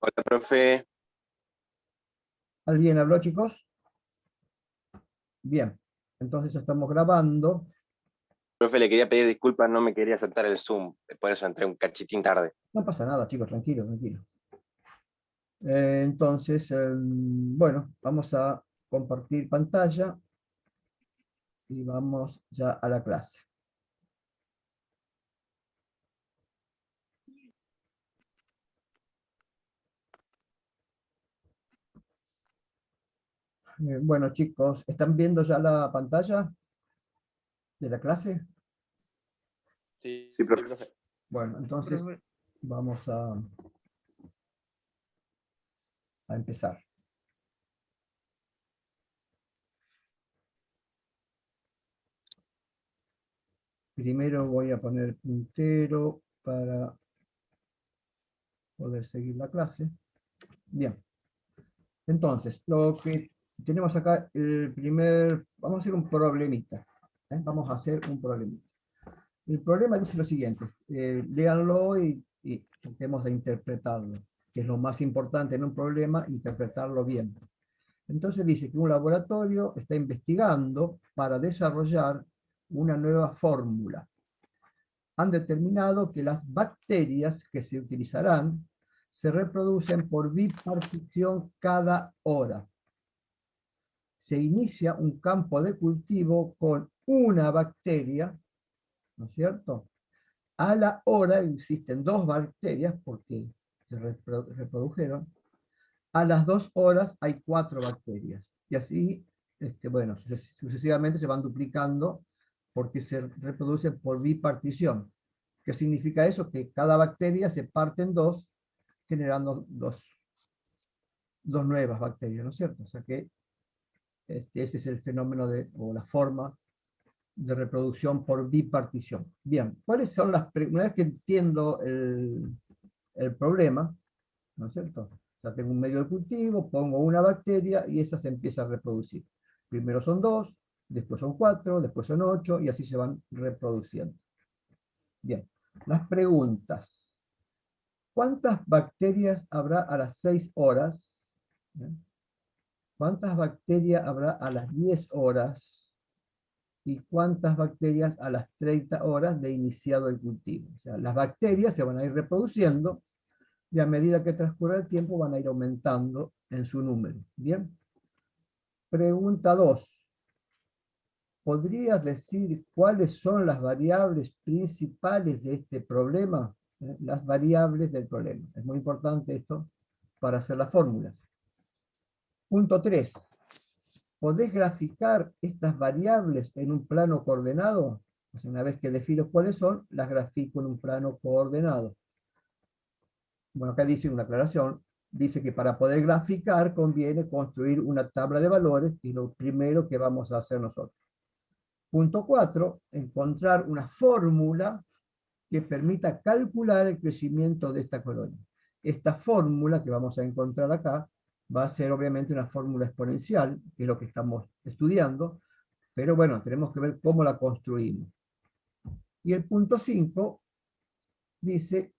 Hola, profe. ¿Alguien habló, chicos? Bien, entonces ya estamos grabando. Profe, le quería pedir disculpas, no me quería aceptar el Zoom, por eso entré un cachitín tarde. No pasa nada, chicos, tranquilo, tranquilo. Entonces, bueno, vamos a compartir pantalla y vamos ya a la clase. Bueno, chicos, ¿están viendo ya la pantalla de la clase? Sí, profe. Bueno, entonces vamos a empezar. Primero voy a poner puntero para poder seguir la clase. Bien. Entonces, lo que tenemos acá, vamos a hacer un problemita. Vamos a hacer un problemita. El problema dice lo siguiente, léanlo y tratemos de interpretarlo, que es lo más importante en un problema, interpretarlo bien. Entonces dice que un laboratorio está investigando para desarrollar una nueva fórmula. Han determinado que las bacterias que se utilizarán se reproducen por bipartición cada hora. Se inicia un campo de cultivo con una bacteria, ¿no es cierto? A la hora existen dos bacterias porque se reprodujeron. A las 2 horas hay 4 bacterias. Y así, bueno, sucesivamente se van duplicando porque se reproducen por bipartición. ¿Qué significa eso? Que cada bacteria se parte en dos, generando dos nuevas bacterias, ¿no es cierto? O sea que ese es el fenómeno o la forma de reproducción por bipartición. Bien, ¿cuáles son una vez que entiendo el problema, ¿no es cierto? Ya tengo un medio de cultivo, pongo una bacteria y esa se empieza a reproducir. Primero son 2, después son 4, después son 8 y así se van reproduciendo. Bien, las preguntas. ¿Cuántas bacterias habrá a las 6 horas? ¿Cuántas bacterias habrá a las 10 horas? ¿Y cuántas bacterias a las 30 horas de iniciado el cultivo? O sea, las bacterias se van a ir reproduciendo y a medida que transcurra el tiempo van a ir aumentando en su número. ¿Bien? Pregunta 2. ¿Podrías decir cuáles son las variables principales de este problema? Las variables del problema. Es muy importante esto para hacer las fórmulas. Punto 3. ¿Podés graficar estas variables en un plano coordenado? O sea, una vez que defino cuáles son, las grafico en un plano coordenado. Bueno, acá dice una aclaración. Dice que para poder graficar conviene construir una tabla de valores, y lo primero que vamos a hacer nosotros. Punto 4, encontrar una fórmula que permita calcular el crecimiento de esta colonia. Esta fórmula que vamos a encontrar acá va a ser obviamente una fórmula exponencial, que es lo que estamos estudiando, pero bueno, tenemos que ver cómo la construimos. Y el punto 5 dice,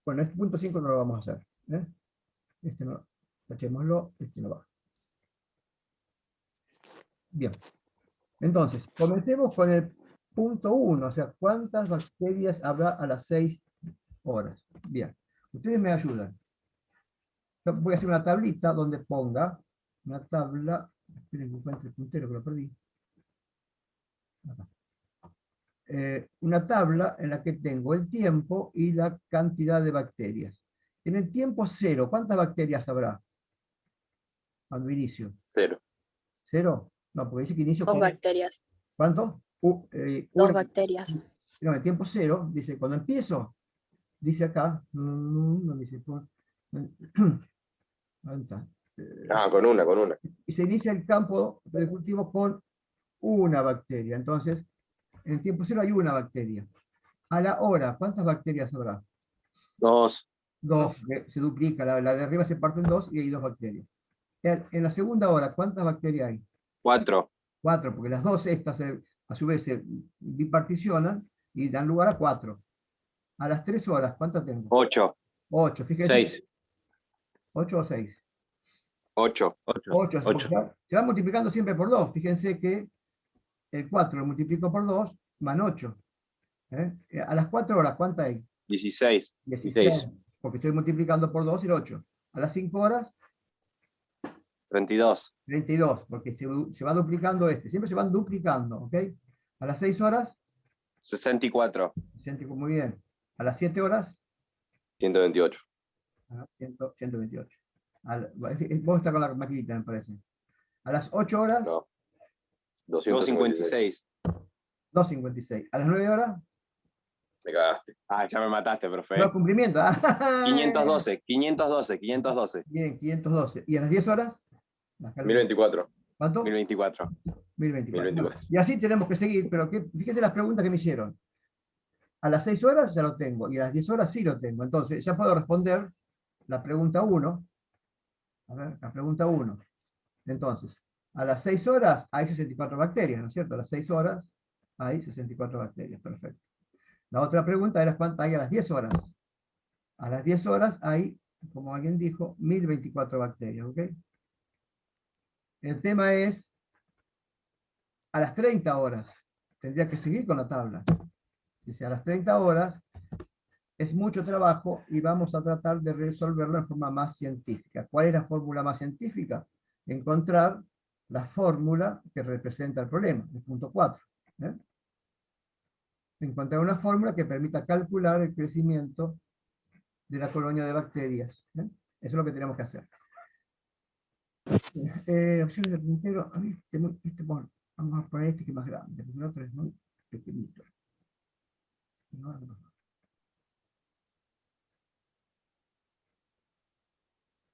bueno, este punto 5 no lo vamos a hacer. Este no, tachémoslo, este no va. Bien. Entonces, comencemos con el punto 1, o sea, ¿cuántas bacterias habrá a las 6 horas? Bien, ustedes me ayudan. Yo voy a hacer una tablita donde ponga una tabla, esperen que encuentre el puntero que lo perdí. Una tabla en la que tengo el tiempo y la cantidad de bacterias. En el tiempo 0, ¿cuántas bacterias habrá? Cuando inicio. 0. ¿0? No, porque dice que inicio Dos con... bacterias. ¿Cuánto? Dos bacterias. No, en el tiempo 0, dice, cuando empiezo, dice acá, no dice, ahí está. Con una. Y se inicia el campo de cultivo con una bacteria. Entonces, en el tiempo 0 hay una bacteria. A la hora, ¿cuántas bacterias habrá? 2. 2, se duplica, la de arriba se parte en 2 y hay 2 bacterias. En la segunda hora, ¿cuántas bacterias hay? 4. 4, porque las 2 estas a su vez se biparticionan y dan lugar a 4. A las 3 horas, ¿cuántas tengo? 8. 8, fíjense. 6. ¿8 o 6? 8. 8. Ocho. Se va multiplicando siempre por 2. Fíjense que el 4 lo multiplico por 2, van 8. A las 4 horas, ¿cuánta hay? 16. 16. Porque estoy multiplicando por 2 el 8. A las 5 horas, 32. 32, porque se va duplicando este. Siempre se van duplicando, ¿ok? A las 6 horas, 64. 60, muy bien. A las 7 horas, 128. 128. Vos estás con la maquinita, me parece. A las 8 horas, No. 256. 256. A las 9 horas, Me cagaste. Ah, ya me mataste, profe. no cumplimiento. 512. 512. 512. Bien, 512. ¿Y a las 10 horas? 1024. ¿Cuánto? 1024. 1024. 1024. Y así tenemos que seguir, pero fíjense las preguntas que me hicieron. A las 6 horas ya lo tengo, y a las 10 horas sí lo tengo. Entonces, ya puedo responder la pregunta 1. A ver, la pregunta 1. Entonces, a las 6 horas hay 64 bacterias, ¿no es cierto? A las 6 horas hay 64 bacterias, perfecto. La otra pregunta era cuánta hay a las 10 horas. A las 10 horas hay, como alguien dijo, 1024 bacterias, ¿ok? El tema es, a las 30 horas, tendría que seguir con la tabla. Dice, a las 30 horas es mucho trabajo y vamos a tratar de resolverlo en forma más científica. ¿Cuál es la fórmula más científica? Encontrar la fórmula que representa el problema, el punto 4. Encontrar una fórmula que permita calcular el crecimiento de la colonia de bacterias. Eso es lo que tenemos que hacer. Opciones de puntero. Bueno, vamos a poner este que es más grande, porque el otro es muy pequeñito. No.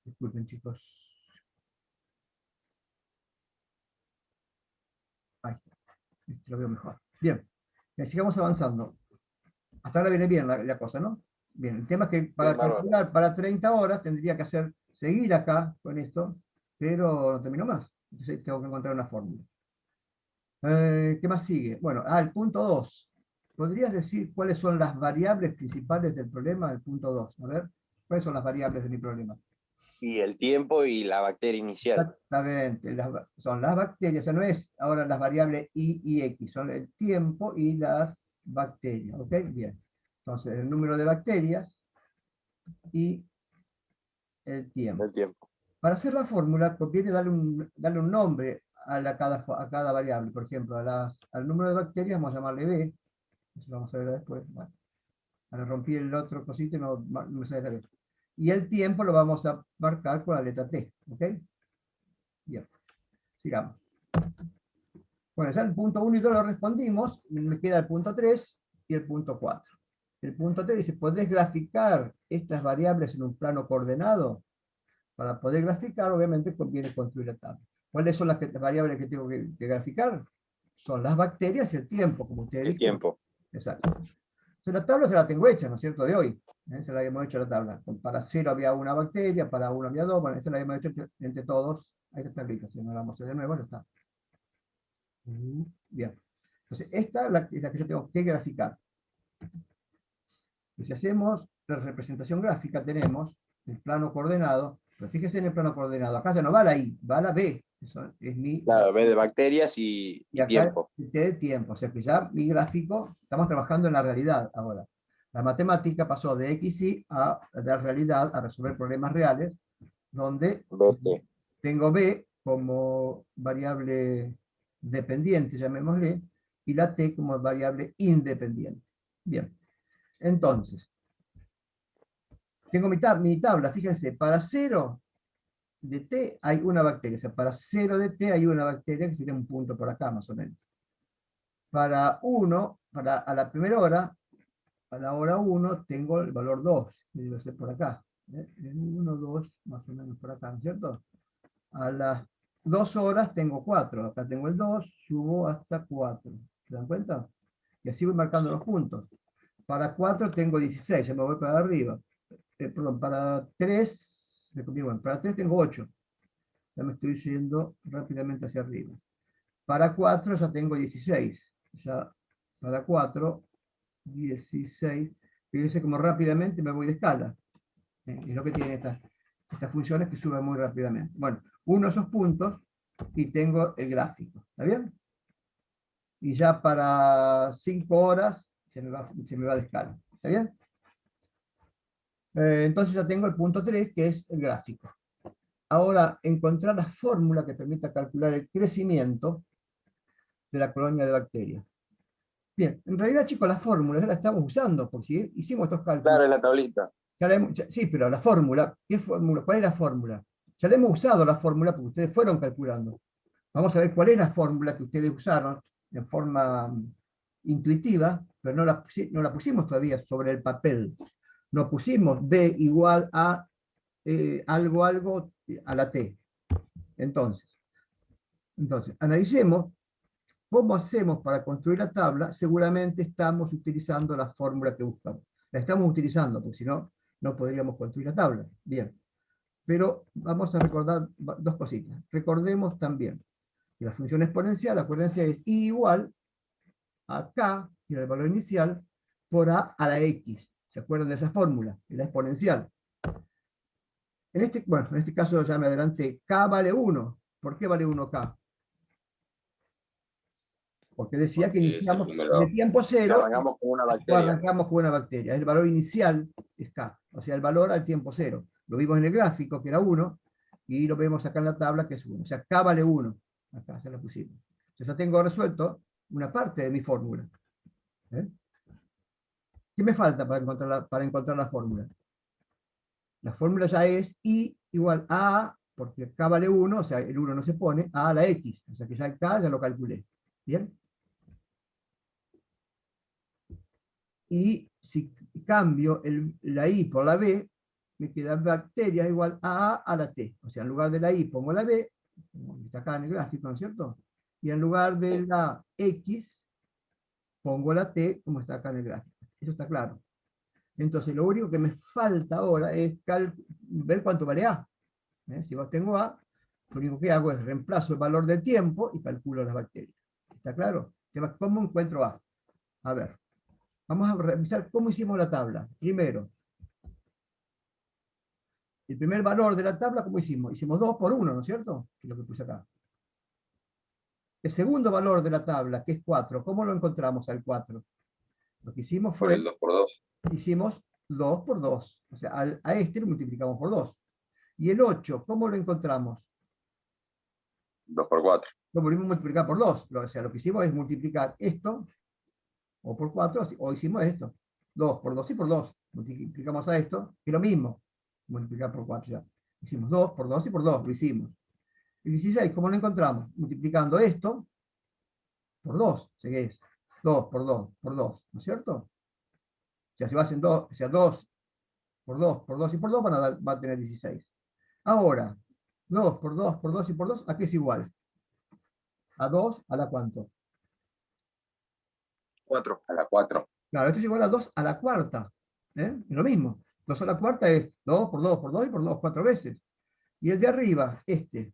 Disculpen, chicos. Ahí, lo veo mejor. Bien, sigamos avanzando. Hasta ahora viene bien la cosa, ¿no? Bien, el tema es que para calcular para 30 horas tendría que seguir acá con esto, pero no termino más. Entonces tengo que encontrar una fórmula. ¿Qué más sigue? Bueno, el punto 2. ¿Podrías decir cuáles son las variables principales del problema del punto 2? A ver, ¿cuáles son las variables de mi problema? Y el tiempo y la bacteria inicial. Exactamente, son las bacterias, o sea, no es ahora las variables Y y X, son el tiempo y las bacterias, ¿ok? Bien. Entonces, el número de bacterias y el tiempo. El tiempo. Para hacer la fórmula, conviene darle un nombre a cada variable. Por ejemplo, al número de bacterias vamos a llamarle B. Eso lo vamos a ver después. Bueno, ahora rompí el otro cosito y no me sale la B. Y el tiempo lo vamos a marcar con la letra T. ¿Ok? Bien. Sigamos. Bueno, ya el punto 1 y 2 lo respondimos. Me queda el punto 3 y el punto 4. El punto 3 dice, ¿podés graficar estas variables en un plano coordenado? Para poder graficar, obviamente, conviene construir la tabla. ¿Cuáles son las variables que tengo que graficar? Son las bacterias y el tiempo, como ustedes El dijeron. tiempo. Exacto. Entonces, la tabla se la tengo hecha, ¿no es cierto? De hoy. Se la habíamos hecho la tabla. Para 0 había una bacteria, para 1 había 2. Bueno, esta la habíamos hecho entre todos. Ahí está escrito. Si no la vamos a hacer de nuevo, ya está. Bien. Entonces, esta es la que yo tengo que graficar. Y si hacemos la representación gráfica, tenemos el plano coordenado. Pero fíjese en el plano coordenado. Acá ya no va la I, va la B. Eso es mi... Claro, B de bacterias y acá tiempo. T de tiempo. O sea que ya mi gráfico, estamos trabajando en la realidad ahora. La matemática pasó de XY a la realidad, a resolver problemas reales, donde BT. tengo B como variable dependiente, llamémosle, y la T como variable independiente. Bien. Entonces, tengo mi tabla, fíjense, para 0 de T hay una bacteria, o sea, para 0 de T hay una bacteria, que sería un punto por acá más o menos. Para 1, a la primera hora, a la hora 1, tengo el valor 2, que debe ser por acá. En 1, 2, más o menos por acá, ¿no es cierto? A las 2 horas tengo 4, acá tengo el 2, subo hasta 4. ¿Se dan cuenta? Y así voy marcando los puntos. Para 4 tengo 16, ya me voy para arriba. Perdón, para 3, bueno, para 3 tengo 8. Ya me estoy yendo rápidamente hacia arriba. Para 4 ya tengo 16. Ya para 4, 16. Fíjense como rápidamente me voy de escala. Es lo que tiene Estas funciones que suben muy rápidamente. Bueno, uno de esos puntos y tengo el gráfico. ¿Está bien? Y ya para 5 horas se me va de escala. ¿Está bien? Entonces ya tengo el punto 3, que es el gráfico. Ahora, encontrar la fórmula que permita calcular el crecimiento de la colonia de bacterias. Bien, en realidad, chicos, las fórmulas ya las estamos usando, porque si hicimos estos cálculos. Claro, en la tablita. Sí, pero la fórmula, ¿qué fórmula? ¿Cuál es la fórmula? Ya le hemos usado la fórmula porque ustedes fueron calculando. Vamos a ver cuál es la fórmula que ustedes usaron de forma intuitiva, pero no la pusimos todavía sobre el papel. No pusimos B igual a algo a la T. Entonces, analicemos cómo hacemos para construir la tabla. Seguramente estamos utilizando la fórmula que buscamos. La estamos utilizando, porque si no, no podríamos construir la tabla. Bien. Pero vamos a recordar dos cositas. Recordemos también que la función exponencial, acuérdense, es I igual a K, que era el valor inicial, por A a la X. ¿Se acuerdan de esa fórmula? Es la exponencial. En este caso ya me adelanté. K vale 1. ¿Por qué vale 1K? Porque decía que iniciamos en el tiempo cero. Arrancamos con una bacteria. Arrancamos con una bacteria. El valor inicial es K. O sea, el valor al tiempo cero. Lo vimos en el gráfico, que era 1, y lo vemos acá en la tabla, que es 1. O sea, K vale 1. Acá ya lo pusimos. Yo ya tengo resuelto una parte de mi fórmula. ¿Qué me falta para encontrar la fórmula? La fórmula ya es I igual a, porque K vale 1, o sea, el 1 no se pone, a la X. O sea que ya el K ya lo calculé. ¿Bien? Y si cambio la I por la B, me queda bacteria igual a la T. O sea, en lugar de la I pongo la B, como está acá en el gráfico, ¿no es cierto? Y en lugar de la X, pongo la T, como está acá en el gráfico. Eso está claro. Entonces, lo único que me falta ahora es ver cuánto vale A. Si vos tengo A, lo único que hago es reemplazo el valor del tiempo y calculo las bacterias. ¿Está claro? ¿Cómo encuentro A? A ver. Vamos a revisar cómo hicimos la tabla. Primero, el primer valor de la tabla, ¿cómo hicimos? Hicimos 2 por 1, ¿no es cierto? Que es lo que puse acá. El segundo valor de la tabla, que es 4, ¿cómo lo encontramos al 4? Lo que hicimos fue... Por el 2 por 2. Hicimos 2 por 2. O sea, a este lo multiplicamos por 2. Y el 8, ¿cómo lo encontramos? 2 por 4. Lo volvimos a multiplicar por 2. O sea, lo que hicimos es multiplicar esto, o por 4, o hicimos esto. 2 por 2 y por 2. Multiplicamos a esto, que es lo mismo. Multiplicar por 4 ya. Hicimos 2 por 2 y por 2, lo hicimos. El 16, ¿cómo lo encontramos? Multiplicando esto por 2, o sea, que es 2 por 2 por 2, ¿no es cierto? O sea, si va en 2, o sea, 2 por 2 por 2 y por 2 va a tener 16. Ahora, 2 por 2 por 2 y por 2, ¿a qué es igual? ¿A 2? ¿A la cuánto? 4 a la 4. Claro, esto es igual a 2 a la cuarta. Es lo mismo. 2 a la cuarta es 2 por 2 por 2 y por 2, 4 veces. Y el de arriba, este,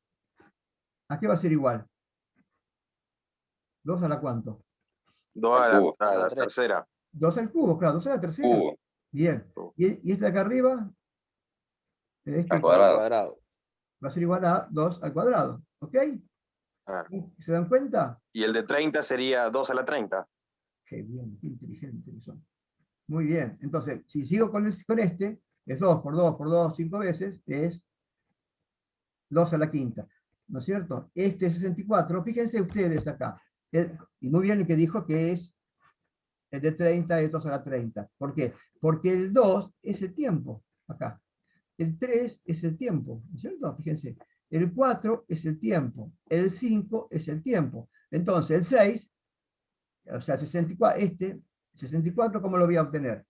¿a qué va a ser igual? 2 a la cuánto? 2 a la tercera. 2 al cubo, claro, 2 a la tercera. Cubo. Bien. ¿Y este de acá arriba? Este Al cuadrado. va a ser igual a 2 al cuadrado. ¿Ok? ¿Se dan cuenta? Y el de 30 sería 2 a la 30. Qué bien, qué inteligente que son. Muy bien. Entonces, si sigo con este, es 2 por 2 por 2, 5 veces, es 2 a la quinta. ¿No es cierto? Este 64, fíjense ustedes acá. Y muy bien el que dijo que es el de 30 es 2 a la 30. ¿Por qué? Porque el 2 es el tiempo, acá. El 3 es el tiempo, ¿no es cierto? Fíjense. El 4 es el tiempo. El 5 es el tiempo. Entonces, el 6, o sea, 64, ¿cómo lo voy a obtener?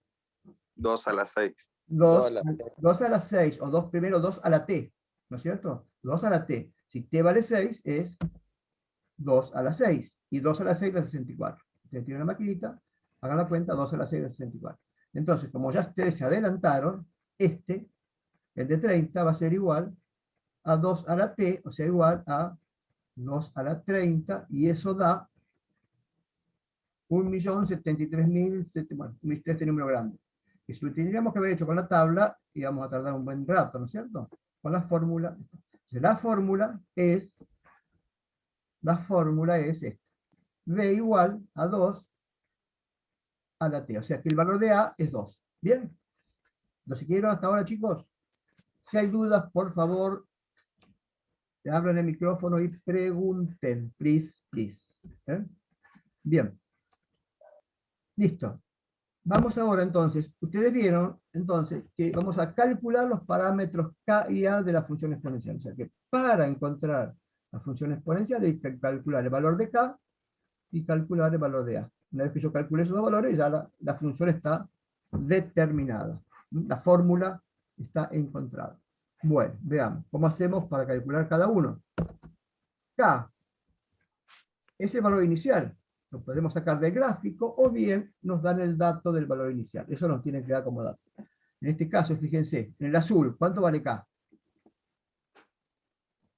2 a la 6. 2 a la 6, o primero 2 a la t, ¿no es cierto? 2 a la t. Si t vale 6, es 2 a la 6. Y 2 a la 6 es 64. Ustedes tienen una maquinita, hagan la cuenta, 2 a la 6 es 64. Entonces, como ya ustedes se adelantaron, el de 30, va a ser igual a 2 a la t, o sea, igual a 2 a la 30, y eso da 1.073.000, bueno, este número grande. Y si lo tendríamos que haber hecho con la tabla, íbamos a tardar un buen rato, ¿no es cierto? con la fórmula. Entonces, la fórmula es esta. B igual a 2 a la T. O sea que el valor de A es 2. ¿Bien? ¿Lo siguieron hasta ahora, chicos? Si hay dudas, por favor, abran el micrófono y pregunten. Please, please. ¿Eh? Bien. Listo. Vamos ahora entonces. Ustedes vieron entonces que vamos a calcular los parámetros K y A de la función exponencial. O sea que para encontrar la función exponencial hay que calcular el valor de K y calcular el valor de A. Una vez que yo calcule esos dos valores, ya la función está determinada. La fórmula está encontrada. Bueno, veamos. ¿Cómo hacemos para calcular cada uno? K es el valor inicial. Lo podemos sacar del gráfico o bien nos dan el dato del valor inicial. Eso nos tiene que dar como dato. En este caso, fíjense, en el azul, ¿cuánto vale K?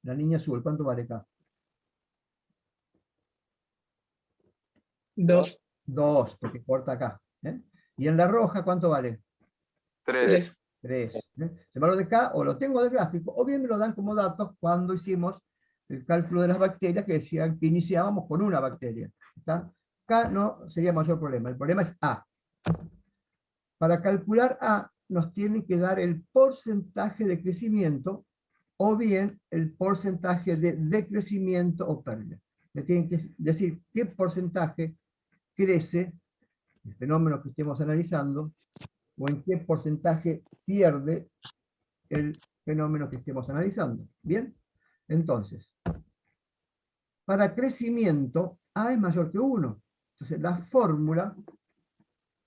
La línea azul, ¿cuánto vale K? 2. 2, porque corta acá. ¿Eh? Y en la roja, ¿cuánto vale? 3. 3. El valor de K o lo tengo del gráfico, o bien me lo dan como datos cuando hicimos el cálculo de las bacterias, que decían que iniciábamos con una bacteria. ¿Está? K no sería mayor problema, el problema es A. Para calcular A, nos tienen que dar el porcentaje de crecimiento, o bien el porcentaje de decrecimiento o pérdida. Me tienen que decir qué porcentaje crece el fenómeno que estemos analizando, o en qué porcentaje pierde el fenómeno que estemos analizando. ¿Bien? Entonces, para crecimiento, A es mayor que 1. Entonces, la fórmula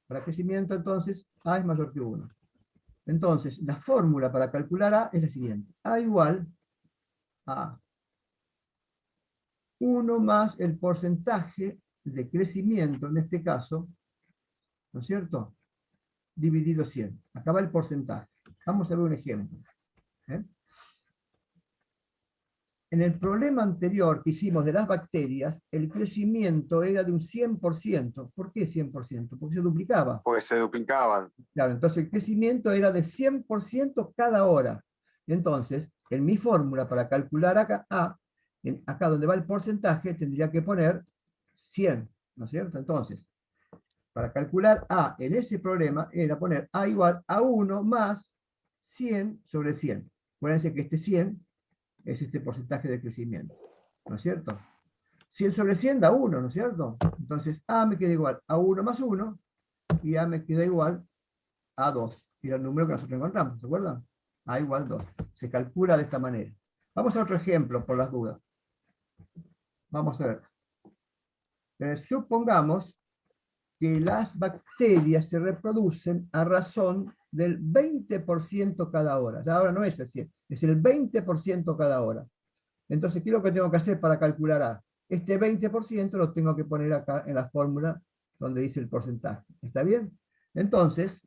para crecimiento, entonces, A es mayor que 1. Entonces, la fórmula para calcular A es la siguiente. A igual a 1 más el porcentaje de crecimiento, en este caso, ¿no es cierto?, dividido 100. Acá va el porcentaje. Vamos a ver un ejemplo. ¿Eh? En el problema anterior que hicimos de las bacterias, el crecimiento era de un 100%. ¿Por qué 100%? Porque se duplicaba. Pues se duplicaban. Claro, entonces el crecimiento era de 100% cada hora. Entonces, en mi fórmula para calcular acá A, acá donde va el porcentaje, tendría que poner 100, ¿no es cierto? Entonces, para calcular A en ese problema, era poner A igual a 1 más 100 sobre 100. Acuérdense que este 100 es este porcentaje de crecimiento, ¿no es cierto? 100 sobre 100 da 1, ¿no es cierto? Entonces A me queda igual a 1 más 1, y A me queda igual a 2. Y era el número que nosotros encontramos, ¿se acuerdan? A igual 2. Se calcula de esta manera. Vamos a otro ejemplo, por las dudas. Vamos a ver. Supongamos que las bacterias se reproducen a razón del 20% cada hora. Ya ahora no es así, es el 20% cada hora. Entonces, ¿qué es lo que tengo que hacer para calcular A? Este 20% lo tengo que poner acá en la fórmula donde dice el porcentaje. ¿Está bien? Entonces,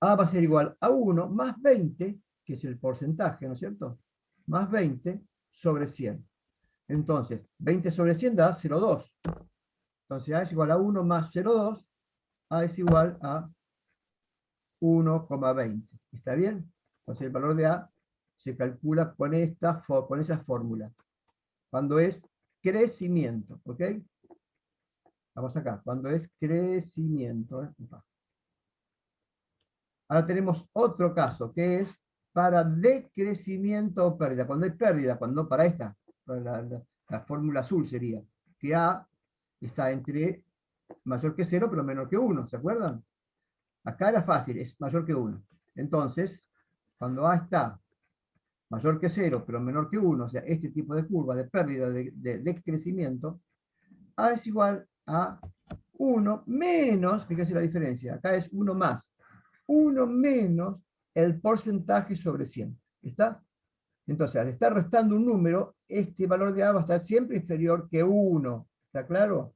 A va a ser igual a 1 más 20, que es el porcentaje, ¿no es cierto? Más 20 sobre 100. Entonces, 20 sobre 100 da 0,2. Entonces A es igual a 1 más 0,2, A es igual a 1,20. ¿Está bien? Entonces el valor de A se calcula con esa fórmula. Cuando es crecimiento, ¿ok? Vamos acá, cuando es crecimiento. Ahora tenemos otro caso, que es para decrecimiento o pérdida. Cuando hay pérdida, cuando para esta, para la fórmula azul sería que A está entre mayor que 0, pero menor que 1, ¿se acuerdan? Acá era fácil, es mayor que 1. Entonces, cuando A está mayor que 0, pero menor que 1, o sea, este tipo de curva de pérdida de crecimiento, A es igual a 1 menos, fíjense la diferencia, acá es 1 más, 1 menos el porcentaje sobre 100. ¿Está? Entonces, al estar restando un número, este valor de A va a estar siempre inferior que 1. ¿Está claro?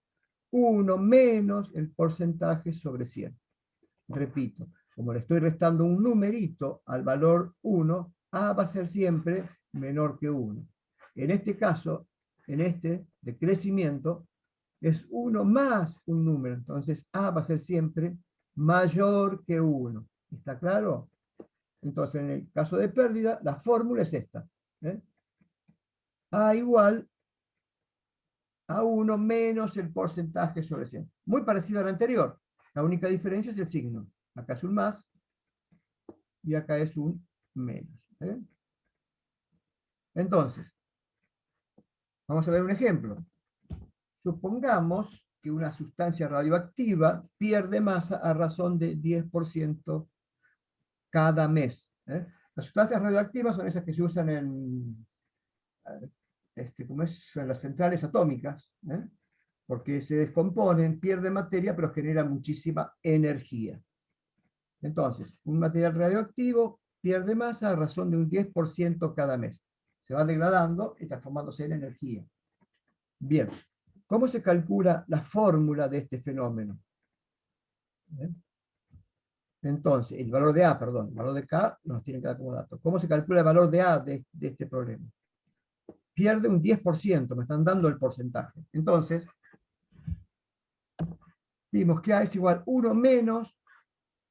1 menos el porcentaje sobre 100. Repito, como le estoy restando un numerito al valor 1, A va a ser siempre menor que 1. En este caso, en este de crecimiento, es 1 más un número. Entonces A va a ser siempre mayor que 1. ¿Está claro? Entonces, en el caso de pérdida, la fórmula es esta. A igual a 1 menos el porcentaje sobre 100. Muy parecido al anterior. La única diferencia es el signo. Acá es un más y acá es un menos. Entonces, vamos a ver un ejemplo. Supongamos que una sustancia radioactiva pierde masa a razón de 10% cada mes. Las sustancias radioactivas son esas que se usan en, en las centrales atómicas, porque se descomponen, pierden materia, pero generan muchísima energía. Entonces, un material radioactivo pierde masa a razón de un 10% cada mes. Se va degradando y transformándose en energía. Bien, ¿cómo se calcula la fórmula de este fenómeno? Entonces, el valor de A, perdón, el valor de K nos tiene que dar como dato. ¿Cómo se calcula el valor de A de este problema? Pierde un 10%, me están dando el porcentaje. Entonces, vimos que A es igual a 1 menos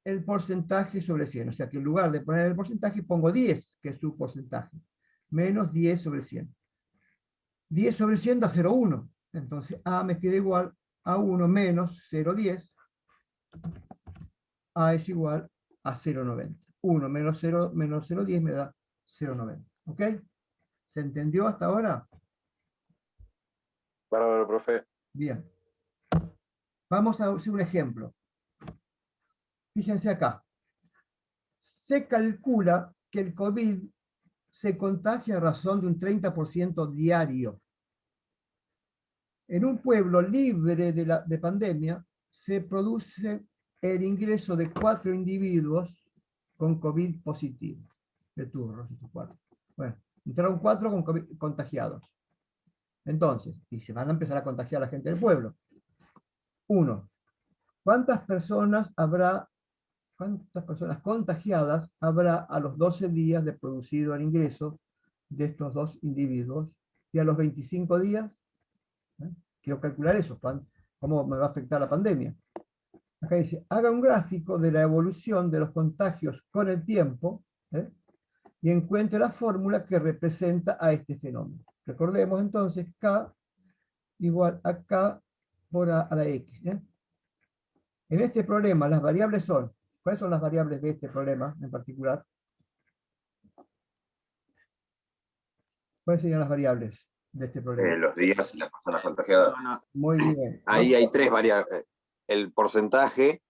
el porcentaje sobre 100. O sea que en lugar de poner el porcentaje, pongo 10, que es su porcentaje. Menos 10 sobre 100. 10 sobre 100 da 0,1. Entonces A me queda igual a 1 menos 0,10. A es igual a 0,90. 1 menos 0,10 me da 0,90. ¿Ok? ¿Se entendió hasta ahora? Bárbaro, profe. Bien. Vamos a hacer un ejemplo. Fíjense acá. Se calcula que el COVID se contagia a razón de un 30% diario. En un pueblo libre de pandemia, se produce el ingreso de 4 individuos con COVID positivo. De turnos, estos 4. Bueno, entraron 4 con COVID contagiados. Entonces, y se van a empezar a contagiar a la gente del pueblo. 1. ¿Cuántas personas contagiadas habrá a los 12 días de producido el ingreso de estos 2 individuos? Y a los 25 días, quiero calcular eso, cómo me va a afectar la pandemia. Acá dice, haga un gráfico de la evolución de los contagios con el tiempo, y encuentre la fórmula que representa a este fenómeno. Recordemos entonces K igual a K por A a la X. En este problema las variables son, ¿cuáles son las variables de este problema en particular? ¿Cuáles serían las variables de este problema? Los días y las personas contagiadas. Muy bien. Ahí hay 3 variables. El porcentaje,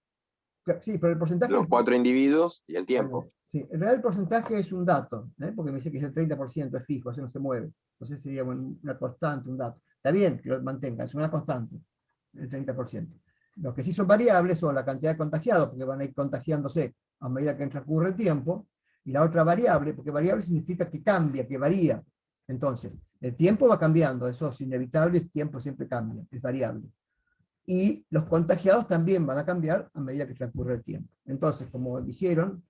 Sí, pero el porcentaje... los 4 individuos y el tiempo. Sí, en realidad el porcentaje es un dato, porque me dice que es el 30%, es fijo, así no se mueve. Entonces sería una constante, un dato. Está bien que lo mantenga, es una constante, el 30%. Los que sí son variables son la cantidad de contagiados, porque van a ir contagiándose a medida que transcurre el tiempo, y la otra variable, porque variable significa que cambia, que varía. Entonces, el tiempo va cambiando, eso es inevitable, el tiempo siempre cambia, es variable. Y los contagiados también van a cambiar a medida que transcurre el tiempo. Entonces, como dijeron,